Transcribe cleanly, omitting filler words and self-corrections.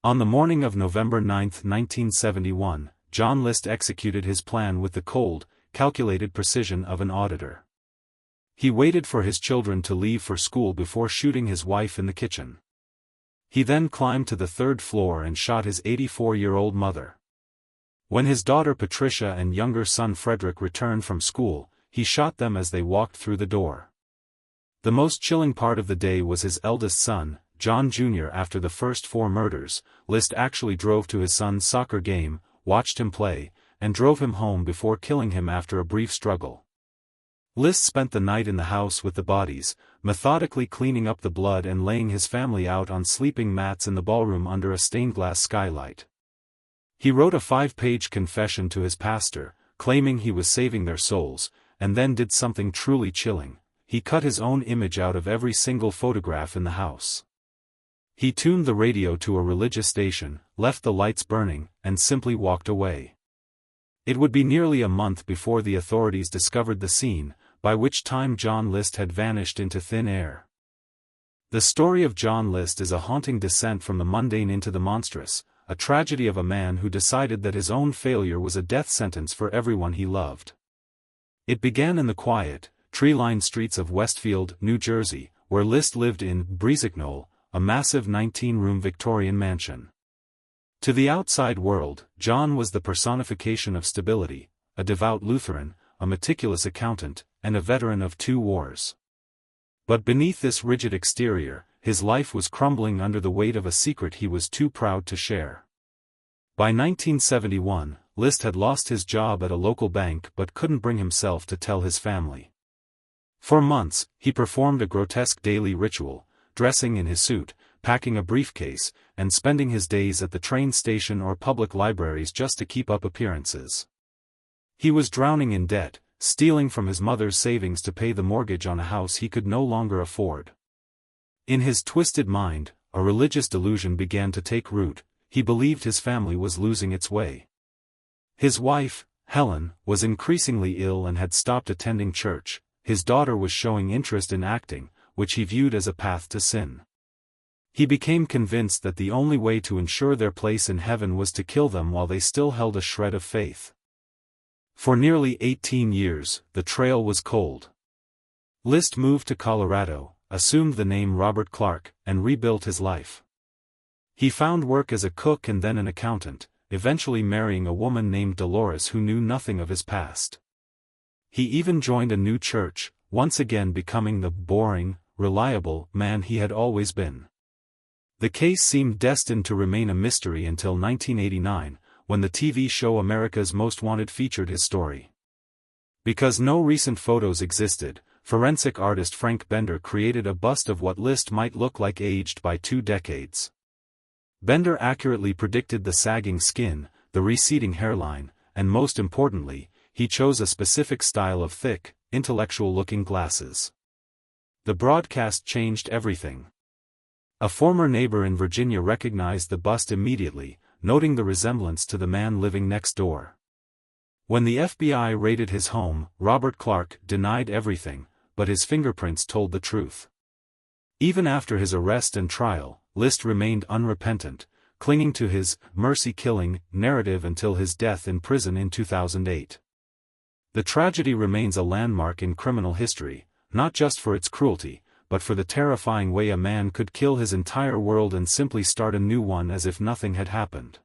On the morning of November 9, 1971, John List executed his plan with the cold, calculated precision of an auditor. He waited for his children to leave for school before shooting his wife in the kitchen. He then climbed to the third floor and shot his 84-year-old mother. When his daughter Patricia and younger son Frederick returned from school, he shot them as they walked through the door. The most chilling part of the day was his eldest son, John Jr. After the first 4 murders, List actually drove to his son's soccer game, watched him play, and drove him home before killing him after a brief struggle. List spent the night in the house with the bodies, methodically cleaning up the blood and laying his family out on sleeping mats in the ballroom under a stained-glass skylight. He wrote a 5-page confession to his pastor, claiming he was saving their souls, and then did something truly chilling. He cut his own image out of every single photograph in the house. He tuned the radio to a religious station, left the lights burning, and simply walked away. It would be nearly a month before the authorities discovered the scene, by which time John List had vanished into thin air. The story of John List is a haunting descent from the mundane into the monstrous, a tragedy of a man who decided that his own failure was a death sentence for everyone he loved. It began in the quiet, tree-lined streets of Westfield, New Jersey, where List lived in Breezeknoll, a massive 19-room Victorian mansion. To the outside world, John was the personification of stability, a devout Lutheran, a meticulous accountant, and a veteran of 2 wars. But beneath this rigid exterior, his life was crumbling under the weight of a secret he was too proud to share. By 1971, List had lost his job at a local bank but couldn't bring himself to tell his family. For months, he performed a grotesque daily ritual, dressing in his suit, packing a briefcase, and spending his days at the train station or public libraries just to keep up appearances. He was drowning in debt, stealing from his mother's savings to pay the mortgage on a house he could no longer afford. In his twisted mind, a religious delusion began to take root. He believed his family was losing its way. His wife, Helen, was increasingly ill and had stopped attending church. His daughter was showing interest in acting, which he viewed as a path to sin. He became convinced that the only way to ensure their place in heaven was to kill them while they still held a shred of faith. For nearly 18 years, the trail was cold. List moved to Colorado, assumed the name Robert Clark, and rebuilt his life. He found work as a cook and then an accountant, eventually marrying a woman named Dolores who knew nothing of his past. He even joined a new church, once again becoming the boring, reliable man he had always been. The case seemed destined to remain a mystery until 1989, when the TV show America's Most Wanted featured his story. Because no recent photos existed, forensic artist Frank Bender created a bust of what List might look like aged by 2 decades. Bender accurately predicted the sagging skin, the receding hairline, and most importantly, he chose a specific style of thick, intellectual-looking glasses. The broadcast changed everything. A former neighbor in Virginia recognized the bust immediately, noting the resemblance to the man living next door. When the FBI raided his home, Robert Clark denied everything, but his fingerprints told the truth. Even after his arrest and trial, List remained unrepentant, clinging to his mercy-killing narrative until his death in prison in 2008. The tragedy remains a landmark in criminal history, not just for its cruelty, but for the terrifying way a man could kill his entire world and simply start a new one as if nothing had happened.